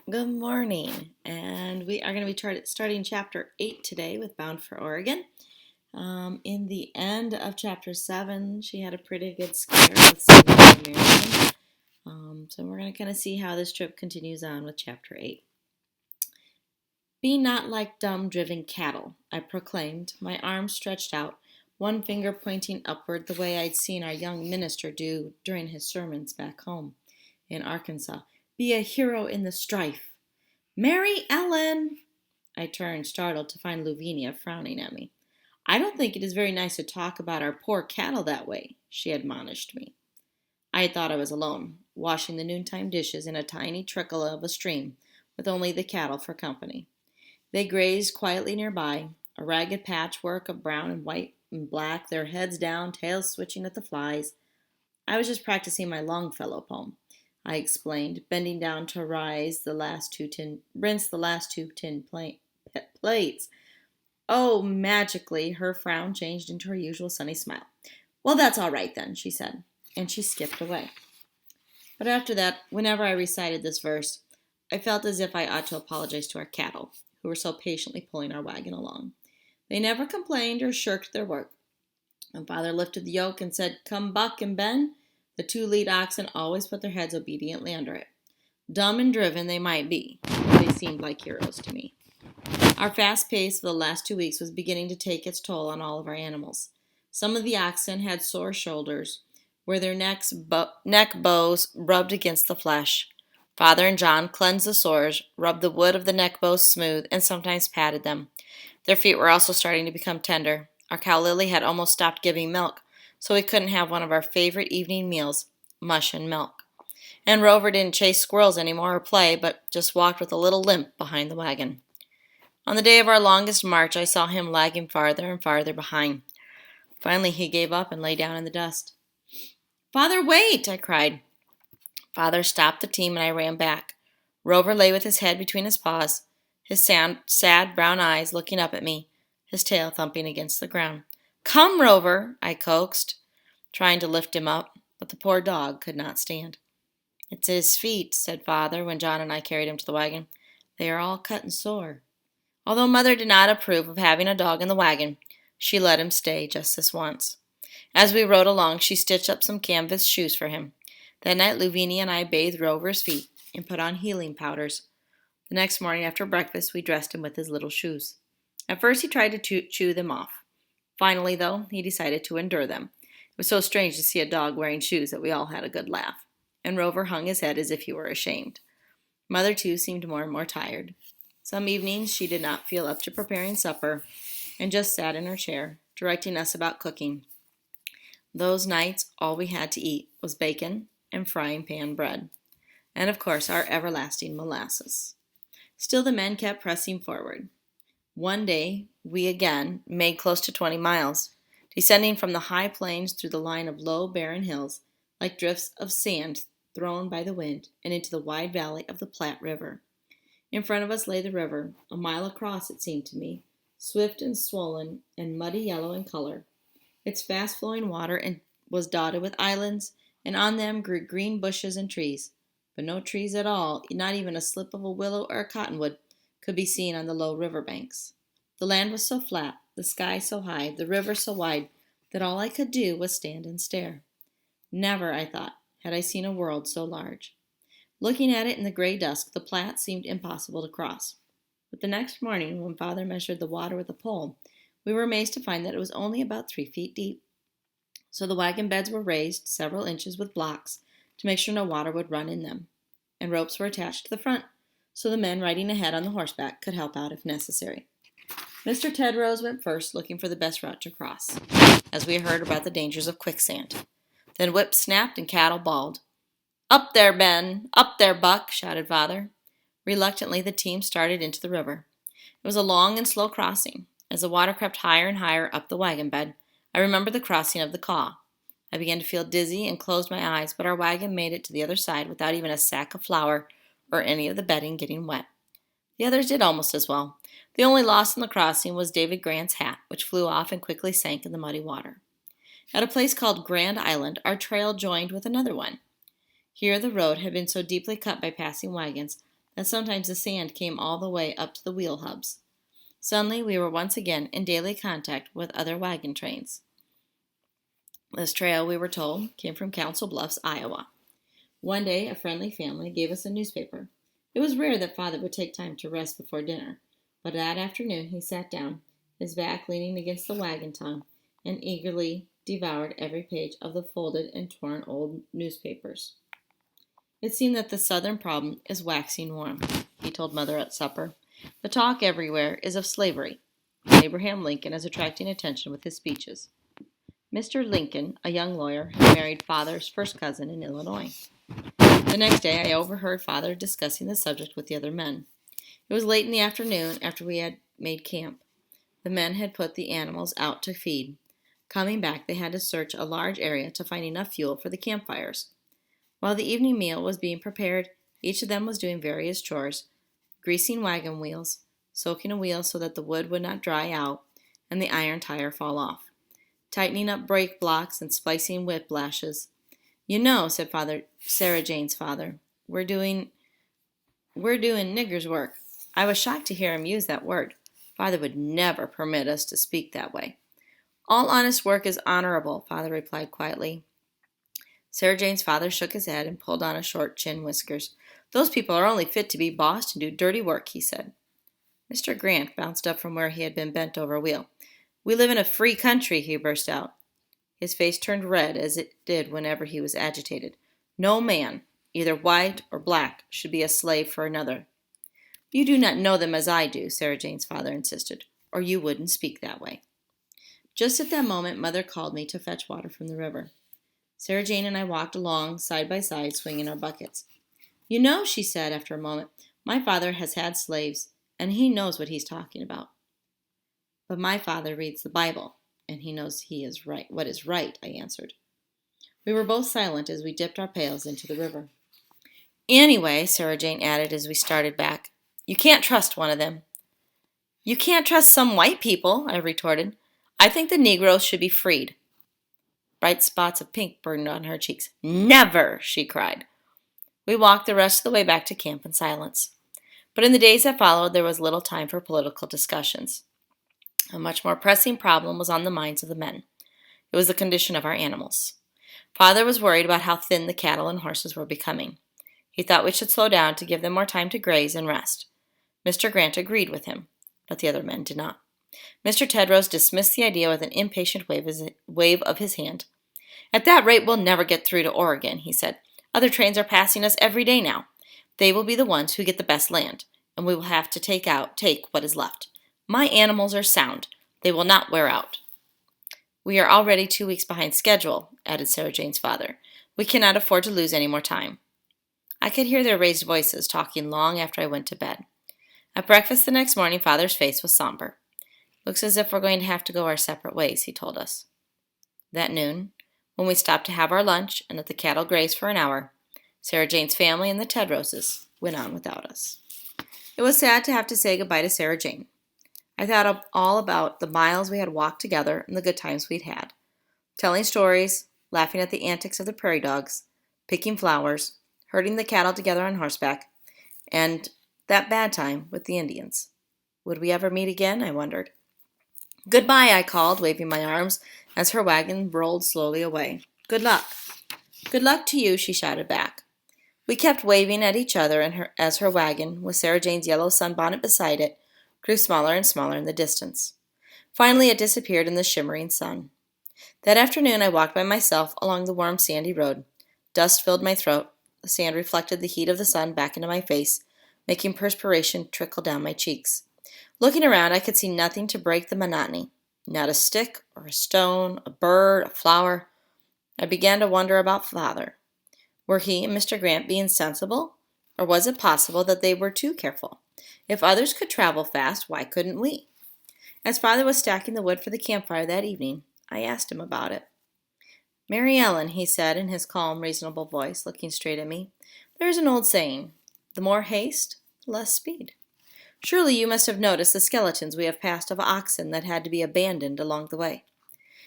Good morning, and we are going to be starting chapter 8 today with Bound for Oregon. In the end of chapter 7, she had a pretty good scare with Cindy and Marion. So we're going to kind of see how this trip continues on with chapter 8. Be not like dumb driven cattle, I proclaimed, my arms stretched out, one finger pointing upward the way I'd seen our young minister do during his sermons back home in Arkansas. Be a hero in the strife. Mary Ellen! I turned, startled, to find Lavinia frowning at me. I don't think it is very nice to talk about our poor cattle that way, she admonished me. I had thought I was alone, washing the noontime dishes in a tiny trickle of a stream, with only the cattle for company. They grazed quietly nearby, a ragged patchwork of brown and white and black, their heads down, tails switching at the flies. I was just practicing my Longfellow poem, I explained, bending down to rinse the last two tin plates. Oh, magically, her frown changed into her usual sunny smile. Well, that's all right then, she said, and she skipped away. But after that, whenever I recited this verse, I felt as if I ought to apologize to our cattle, who were so patiently pulling our wagon along. They never complained or shirked their work. When Father lifted the yoke and said, "Come, Buck and Ben," the two lead oxen always put their heads obediently under it. Dumb and driven they might be, but they seemed like heroes to me. Our fast pace of the last 2 weeks was beginning to take its toll on all of our animals. Some of the oxen had sore shoulders, where their neck bows rubbed against the flesh. Father and John cleansed the sores, rubbed the wood of the neck bows smooth, and sometimes patted them. Their feet were also starting to become tender. Our cow Lily had almost stopped giving milk, so we couldn't have one of our favorite evening meals, mush and milk. And Rover didn't chase squirrels anymore or play, but just walked with a little limp behind the wagon. On the day of our longest march, I saw him lagging farther and farther behind. Finally, he gave up and lay down in the dust. "Father, wait!" I cried. Father stopped the team and I ran back. Rover lay with his head between his paws, his sad brown eyes looking up at me, his tail thumping against the ground. "Come, Rover," I coaxed, trying to lift him up, but the poor dog could not stand. "It's his feet," said Father when John and I carried him to the wagon. "They are all cut and sore." Although Mother did not approve of having a dog in the wagon, she let him stay just this once. As we rode along, she stitched up some canvas shoes for him. That night, Lavinia and I bathed Rover's feet and put on healing powders. The next morning after breakfast, we dressed him with his little shoes. At first, he tried to chew them off. Finally, though, he decided to endure them. It was so strange to see a dog wearing shoes that we all had a good laugh, and Rover hung his head as if he were ashamed. Mother, too, seemed more and more tired. Some evenings she did not feel up to preparing supper and just sat in her chair, directing us about cooking. Those nights, all we had to eat was bacon and frying pan bread, and of course our everlasting molasses. Still the men kept pressing forward. One day we again made close to 20 miles, descending from the high plains through the line of low, barren hills, like drifts of sand thrown by the wind, and into the wide valley of the Platte River. In front of us lay the river, a mile across it seemed to me, swift and swollen and muddy yellow in color. Its fast-flowing water was dotted with islands, and on them grew green bushes and trees, but no trees at all, not even a slip of a willow or a cottonwood, could be seen on the low river banks. The land was so flat, the sky so high, the river so wide, that all I could do was stand and stare. Never, I thought, had I seen a world so large. Looking at it in the gray dusk, the Platte seemed impossible to cross. But the next morning, when Father measured the water with a pole, we were amazed to find that it was only about 3 feet deep. So the wagon beds were raised several inches with blocks to make sure no water would run in them, and ropes were attached to the front, so the men riding ahead on the horseback could help out if necessary. Mr. Tedrose went first, looking for the best route to cross, as we heard about the dangers of quicksand. Then whips snapped and cattle bawled. "Up there, Ben! Up there, Buck!" shouted Father. Reluctantly, the team started into the river. It was a long and slow crossing. As the water crept higher and higher up the wagon bed, I remembered the crossing of the Kaw. I began to feel dizzy and closed my eyes, but our wagon made it to the other side without even a sack of flour or any of the bedding getting wet. The others did almost as well. The only loss in the crossing was David Grant's hat, which flew off and quickly sank in the muddy water. At a place called Grand Island, our trail joined with another one. Here the road had been so deeply cut by passing wagons that sometimes the sand came all the way up to the wheel hubs. Suddenly, we were once again in daily contact with other wagon trains. This trail, we were told, came from Council Bluffs, Iowa. One day, a friendly family gave us a newspaper. It was rare that Father would take time to rest before dinner, but that afternoon he sat down, his back leaning against the wagon tongue, and eagerly devoured every page of the folded and torn old newspapers. It seemed that the Southern problem is waxing warm, he told Mother at supper. The talk everywhere is of slavery. Abraham Lincoln is attracting attention with his speeches. Mr. Lincoln, a young lawyer, had married Father's first cousin in Illinois. The next day I overheard Father discussing the subject with the other men. It was late in the afternoon after we had made camp. The men had put the animals out to feed. Coming back, they had to search a large area to find enough fuel for the campfires. While the evening meal was being prepared, each of them was doing various chores, greasing wagon wheels, soaking a wheel so that the wood would not dry out and the iron tire fall off, tightening up brake blocks and splicing whiplashes. You know, said Sarah Jane's father, we're doing nigger's work. I was shocked to hear him use that word. Father would never permit us to speak that way. All honest work is honorable, Father replied quietly. Sarah Jane's father shook his head and pulled on his short chin whiskers. Those people are only fit to be bossed and do dirty work, he said. Mr. Grant bounced up from where he had been bent over a wheel. We live in a free country, he burst out. His face turned red as it did whenever he was agitated. No man, either white or black, should be a slave for another. You do not know them as I do, Sarah Jane's father insisted, or you wouldn't speak that way. Just at that moment, Mother called me to fetch water from the river. Sarah Jane and I walked along side by side, swinging our buckets. You know, she said after a moment, my father has had slaves, and he knows what he's talking about. But my father reads the Bible, and he knows he is right. What is right, I answered. We were both silent as we dipped our pails into the river. Anyway, Sarah Jane added as we started back, you can't trust one of them. You can't trust some white people, I retorted. I think the Negroes should be freed. Bright spots of pink burned on her cheeks. Never, she cried. We walked the rest of the way back to camp in silence. But in the days that followed, there was little time for political discussions. A much more pressing problem was on the minds of the men. It was the condition of our animals. Father was worried about how thin the cattle and horses were becoming. He thought we should slow down to give them more time to graze and rest. Mr. Grant agreed with him, but the other men did not. Mr. Tedros dismissed the idea with an impatient wave of his hand. At that rate, we'll never get through to Oregon, he said. Other trains are passing us every day now. They will be the ones who get the best land, and we will have to take what is left. My animals are sound. They will not wear out. We are already 2 weeks behind schedule, added Sarah Jane's father. We cannot afford to lose any more time. I could hear their raised voices talking long after I went to bed. At breakfast the next morning, Father's face was somber. Looks as if we're going to have to go our separate ways, he told us. That noon, when we stopped to have our lunch and let the cattle graze for an hour, Sarah Jane's family and the Tedroses went on without us. It was sad to have to say goodbye to Sarah Jane. I thought all about the miles we had walked together and the good times we'd had, telling stories, laughing at the antics of the prairie dogs, picking flowers, herding the cattle together on horseback, and that bad time with the Indians. Would we ever meet again, I wondered. Goodbye, I called, waving my arms as her wagon rolled slowly away. Good luck. Good luck to you, she shouted back. We kept waving at each other as her wagon, with Sarah Jane's yellow sunbonnet beside it, grew smaller and smaller in the distance. Finally, it disappeared in the shimmering sun. That afternoon, I walked by myself along the warm, sandy road. Dust filled my throat. The sand reflected the heat of the sun back into my face, making perspiration trickle down my cheeks. Looking around, I could see nothing to break the monotony. Not a stick or a stone, a bird, a flower. I began to wonder about Father. Were he and Mr. Grant being sensible, or was it possible that they were too careful? If others could travel fast, why couldn't we? As Father was stacking the wood for the campfire that evening, I asked him about it. Mary Ellen, he said in his calm, reasonable voice, looking straight at me, there is an old saying, the more haste, the less speed. Surely you must have noticed the skeletons we have passed of oxen that had to be abandoned along the way.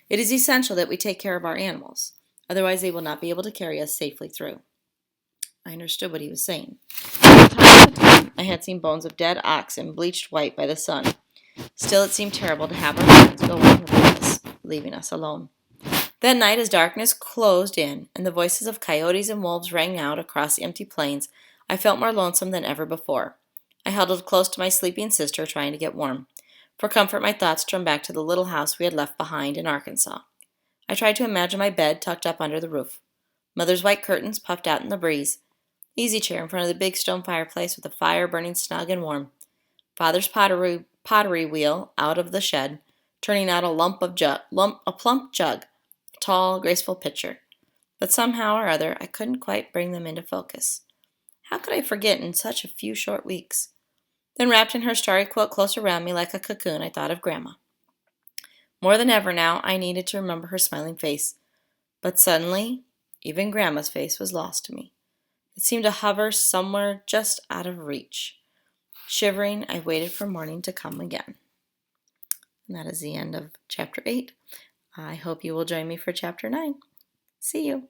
It is essential that we take care of our animals, otherwise they will not be able to carry us safely through. I understood what he was saying. From time to time, I had seen bones of dead oxen bleached white by the sun. Still, it seemed terrible to have our friends go on without us, leaving us alone. That night, as darkness closed in and the voices of coyotes and wolves rang out across the empty plains, I felt more lonesome than ever before. I huddled close to my sleeping sister, trying to get warm. For comfort, my thoughts turned back to the little house we had left behind in Arkansas. I tried to imagine my bed tucked up under the roof. Mother's white curtains puffed out in the breeze. Easy chair in front of the big stone fireplace with the fire burning snug and warm. Father's pottery wheel out of the shed, turning out a plump jug, a tall, graceful pitcher. But somehow or other, I couldn't quite bring them into focus. How could I forget in such a few short weeks? Then, wrapped in her starry quilt close around me like a cocoon, I thought of Grandma. More than ever now, I needed to remember her smiling face. But suddenly, even Grandma's face was lost to me. It seemed to hover somewhere just out of reach. Shivering, I waited for morning to come again. And that is the end of chapter 8. I hope you will join me for chapter 9. See you.